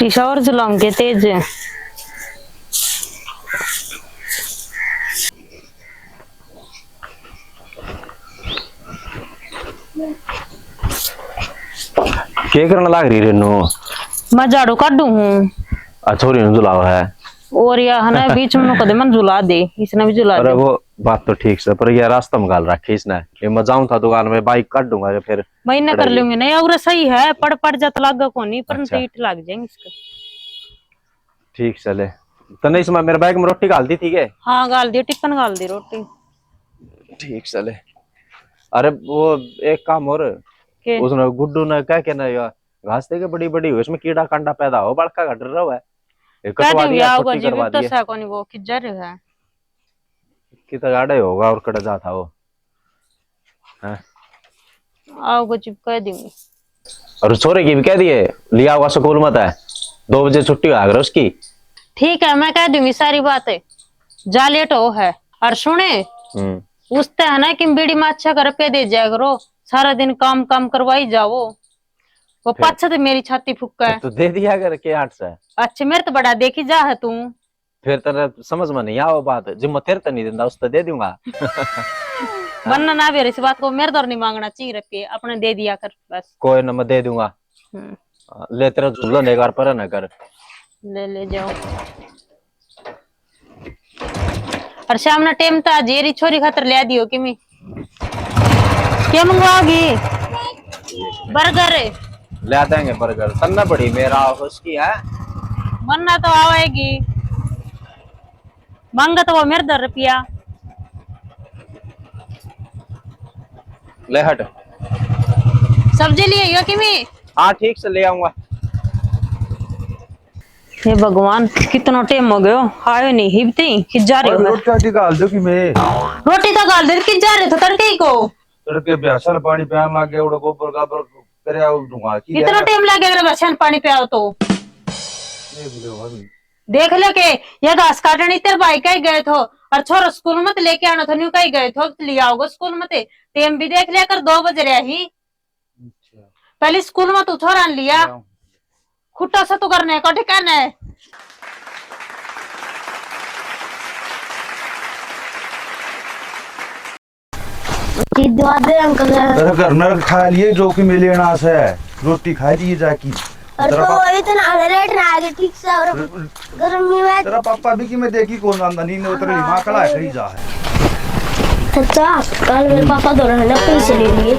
टीशा और जलाऊंगे तेज। क्या करने लग रही रेनू? मैं झाड़ू काटू हूँ। छोरी ने जुलावा है और यह है ना बीच में कदे मन जुला दे, इसने भी जुला अरे दे। वो बात तो ठीक से, पर ये रास्ता में गाल रखी इसने। ये मैं जाऊं था दुकान में, बाइक काट दूंगा जो फिर मैं इन्हें कर लूंगी। नहीं और सही है, पड़ जाता लागा को नहीं, पर अच्छा ईट लग जाएंगे इसका। ठीक चले। तो नहीं समय मेरे बैग में रोटी डाल दी थी के? हाँ गाल दी, टिक्कन गाल दी रोटी। ठीक चले। अरे वो एक काम और, के उसने गुड्डू ने क्या कहना यार, घास देके बड़ी बड़ी हुई, इसमें कीड़ा कांडा पैदा हो, बड़का का डर रहा है। ये कह कटवा दूंगी दिया, आओगा छोटी जी, करवा तो दिए। सा कोनी वो खिज्जा रहा है। कितना गाड़े होगा और कट जाता वो है। आओगा जी कह दूंगी। और छोरे की भी कह दिए लिया होगा स्कूल मत है, 2 बजे छुट्टी आ गई उसकी। ठीक है मैं कह दूंगी सारी बातें। जा लेट हो है। और सुने उसते है ना कि बीड़ी में अच्छा कर पे दे जाया करो, सारा दिन काम काम करवाई जाओ। वो पाछा तो मेरी छाती फुक्का है। तो दे दिया कर के 8 से। अच्छा मेरे तो बड़ा देखी जा है तू। फिर तेरे समझ में नहीं आओ बात, जिम्मा तेरे तो नहीं देता, उस तो दे दूंगा। बनना ना भी इस बात को मेरे दौर नहीं मांगना चाहिए, रखे अपने दे दिया कर बस। कोई ना मैं दे दूंगा। ले तेरा झूलन एक बार पर ना कर। ले जाओ। और शाम ना टाइम था जेरी छोरी खातर ले दियो कि मैं क्या मंगवाओगी? बर्गर ले देंगे बर्गर, तन्ना बड़ी मेरा उसकी है। बनना तो आएगी, मांगा तो वो मेरे 10 रुपया। ले हट। सब्जी लिए यो कि मैं? हाँ ठीक से ले आऊंगा। हे भगवान कितना टाइम हो गयो, आयो नहीं हिबते कि जा रहे हो। रोटी डाल दो कि मैं रोटी तो गाल दे कि जा रहे थे तड़के को। तड़के ब्यासल पानी प्यान लाग गया, उड़ा गोबर गाबर करे आ दूंगा की इतना टाइम लगेगा बच्चन पानी पियाओ तो। देख लो के ये घास काटने तेरे भाई कहीं गए थे और छोरो स्कूल में लेके आना था, न्यू कहीं गए थे लिया होगा स्कूल में। टाइम भी देख लिया कर, 2 बज रहे ही। पहले स्कूल में तू छोरा लिया खुट्टा सा तो करने को ठिकाना है। तेरा घर में खा लिए जो कि मिले ना से रोटी खा लिए जाकी। और तो इतना लेट ना आगे ठीक से और गर्मी में तेरा पापा भी कि मैं देखी कौन आंदा नहीं ने उतरे मां खड़ा है खड़ी जा है। अच्छा कल मेरे पापा दो रहने पैसे ले लिए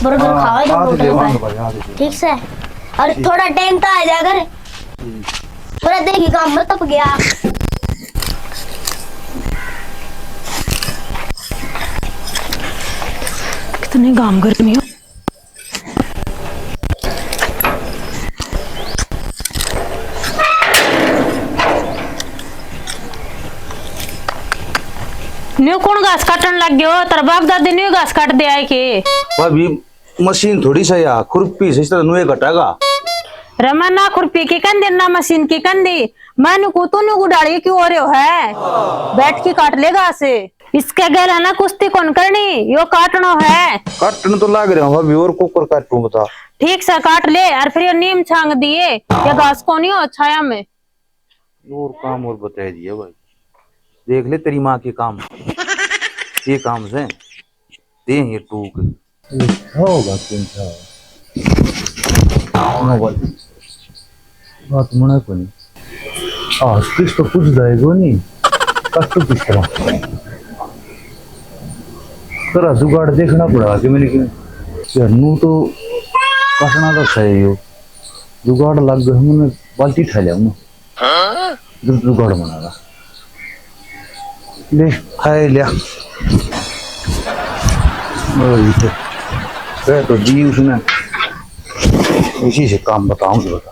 बर्गर खावा जो होटल ठीक से। और थोड़ा टाइम तो आ जा कर पूरा देखी काम मत तप गया। कितनी गाम गर्मी हो। न्यू कौन घास काटने लग गयो? तेरा बाप दादी न्यू घास काट दे आए के? भाभी मशीन थोड़ी सा या खुरपी से तो नुए घटागा। रमा ना खुरपी की कंदी ना मशीन की कंदी, मैंने को तू न्यू गुडाड़ी क्यों हो रहे है? बैठ के काट लेगा से। इसके गैर है ना कुश्ती कौन करनी, यो काटनो है। काटने तो लाग रहा हूं भाभी, और कुकर काटूं बता। ठीक से काट ले और फिर ये नीम छांग दिए या घास को नहीं हो छाया में। और काम और बता दिए भाई, देख ले तेरी माँ के काम ये काम से दे ये टूक होगा कौन सा मोबाइल बात मना को नहीं आज किस तो कुछ जाएगा नहीं कस तो किस तरह तेरा जुगाड़ देखना पड़ा कि मैंने यार नू तो काटना तो सही हो जुगाड़ लग गया मैंने बाल्टी ठा लिया ना जुगाड़ बनागा ले खाए लिया तो दी उसने इसी से काम बताऊंगी बता।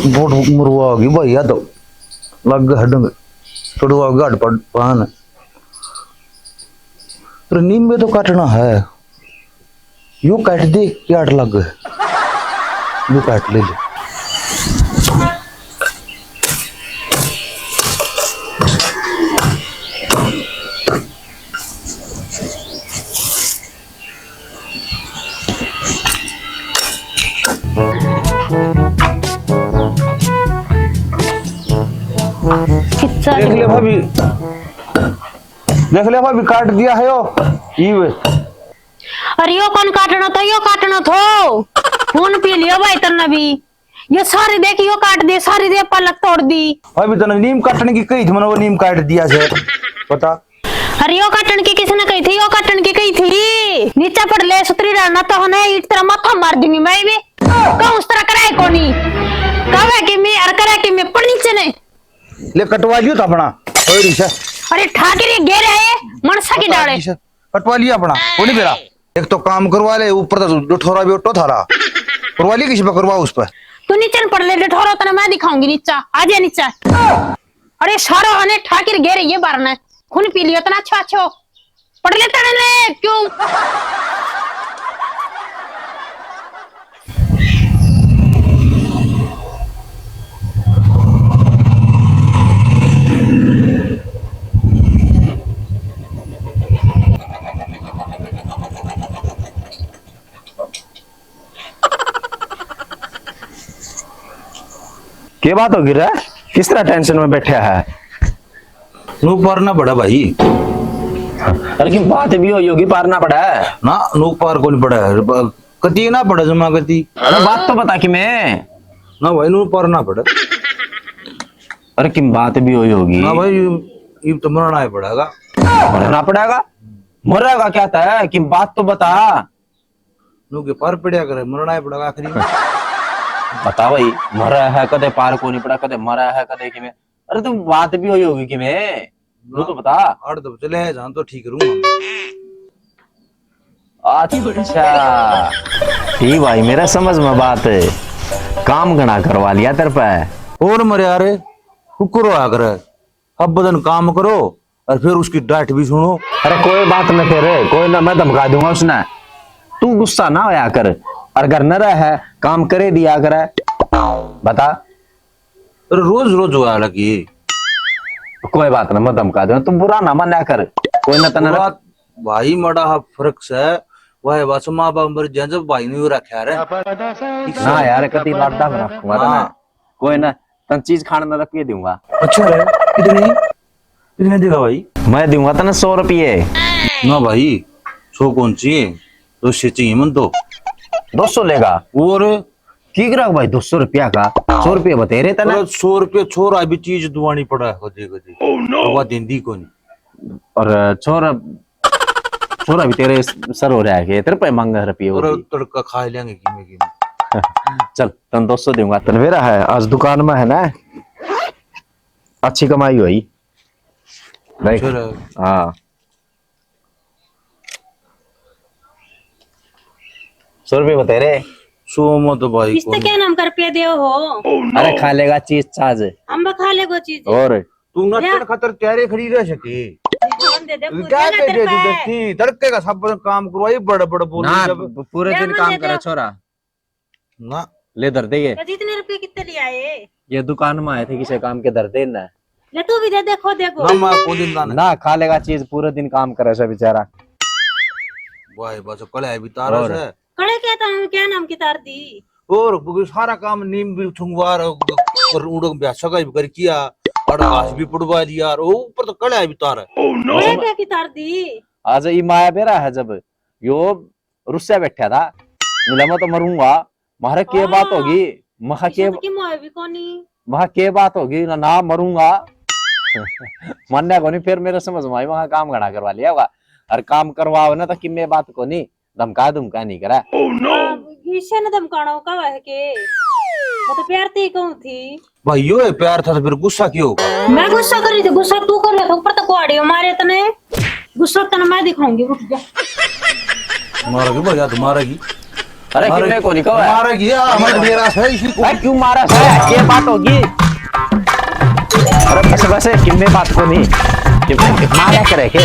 बहुत मरवा गई भाई या तो लग हड थोड़ा गाड़ पड़ पान तो नीम में तो काटना है यू काट दे क्या लग यू काट ले ले किच्चा देख ले भाभी, देख ले भाभी, काट दिया है यो। अरे यो कौन काटना था, यो काटना थो खून पी लियो भाई तन्ना भी। ये सारी देखी यो काट दे, सारी दे पलक तोड़ दी। भाभी तने नीम काटने की कही थी, मैंने वो नीम काट दिया से पता। अरे यो काटन की किसने कही थी, यो काटन की कही थी। नीचे पड़ ले सुतरी रहना तो हने इस तरह माथा मार दूंगी मैं भी। कहूं उस तरह कराए कोनी कहे कि मैं अर करे कि मैं पड़ नीचे ने ले कटवा लियो था अपना कोई रिशा। अरे ठाकर ये घेरे है मनसा की डाले कटवा लिया अपना वो नहीं बेरा। एक तो काम करवा ले, ऊपर तो ठोरा भी उठो थारा करवा लिया, किसी पे करवा उस पर। तू नीचे पड़ ले ठोरा तो मैं दिखाऊंगी नीचा आजा नीचा। अरे सारा हने ठाकर घेरे ये बारना खून पी लियो तना अच्छा अच्छो पड़ ले तने ले क्यों। क्या बात होगी रे, किस तरह टेंशन में बैठा है? नूक पारना पड़ा भाई। अरे की बात भी होगी, पारना पड़ा है ना, नूक पार को नहीं पड़ा है, कती ना पड़ा जमा कती। अरे बात तो बता कि मैं ना भाई नूक पारना पड़ा। अरे की बात भी होगी ना भाई, ये तो मरना ही पड़ेगा। मरना पड़ेगा? मरेगा क्या था कि बात तो बता। नूक के पार पड़ा करे, मरना ही पड़ेगा आखिरी में। बता भाई, मरा है कदे पार को नहीं पड़ा, कदे मरा है कदे कि मैं। अरे तुम बात भी होगी कि मैं वो तो बता। आठ दब चले है जान तो ठीक रहूंगा। अच्छा ठीक भाई, मेरा समझ में बात है, काम घना करवा लिया तेरे पे। और मरे यारे कुकुरो आकर अब बदन काम करो और फिर उसकी डांट भी सुनो। अरे कोई बात न तेरे, कोई ना, मैं धमका दूंगा उसने। तू गुस्सा ना होया कर, और अगर न रहा काम करे दिया करे बता। अरे रोज रोज हुआ लगी। कोई बात ना, मैं धमका दूंगा, तुम बुरा ना मना कर। कोई ना तना बात भाई मड़ा फर्क से वह बस माँ बाप मर जब भाई नहीं रखा रे ना यार, कति लाडा में रखूंगा तना। कोई ना, तन चीज खाने में रख दूंगा। अच्छा रे, कितनी कितने देगा भाई? मैं दूंगा तना 100 रुपये। ना भाई 100 कौन चाहिए, 200 चाहिए मन तो। 200 लेगा? और की करा भाई 200 रुपया का? 100 रुपये बते रहे तना। 100 रुपये छोरा भी चीज दुआनी पड़ा है कदे कदे। वो देंदी को नहीं। और छोरा भी तेरे सर हो रहा है, तेरे पे मांगा रुपये। और तड़का खा लेंगे की चल तन 200 दूंगा। तनवेरा है आज दुकान में है ना, अच्छी कमाई हुई। देख हाँ 100 रुपये बता रहे। 100 मत भाई किसने क्या नाम कर पे दे हो। अरे खा लेगा चीज छाज हम खा लेगो चीज और तू नटन खतर त्यारे खड़ी रह सके। दे दे क्या दे दे दे तड़के का सब काम करवाई बड़ बड़ बोल ना, जब पूरे दिन काम करे छोरा ना। ले दर दे। कितने रुपए कितने लिए आए? ये दुकान में आए थे किसी काम के दर दे ना। ले तू भी दे देखो देखो ना मैं को दिन ना खा लेगा चीज, पूरे दिन काम करे से बेचारा। भाई बस कल है भी तारा से कड़े क्या था, क्या नाम की तार दी। और सारा काम नीम भी ठुंगवार और उड़ो ब्यासा का भी कर किया और घास भी पड़वा दिया और ऊपर तो कल है भी तारा। कड़े क्या की तार दी। आज ये माया बेरा है, जब यो रुस्से बैठा था मिला मैं तो मरूंगा। मारे के बात होगी, महा के वहां के बात होगी ना मरूंगा। मानने को नहीं, फिर मेरे समझ में आई वहां काम घड़ा करवा लिया होगा। और काम करवाओ ना तो कि मैं बात को नहीं धमका नहीं करा। ने धमकाना का है के मैं तो प्यार थी कहूं थी भाई यो है प्यार था तो फिर गुस्सा क्यों होगा? मैं गुस्सा कर रही थी, गुस्सा तू कर रहा था। ऊपर तो कुआड़ी मारे तने गुस्सा तने मैं दिखाऊंगी। रुक जा मारेगी भैया, तो मारेगी। अरे कितने को नहीं कहा मारेगी हमारे मेरा है इसी को। क्यों मारा है, ये बात होगी। अरे बस कितने बात को नहीं मारा करे के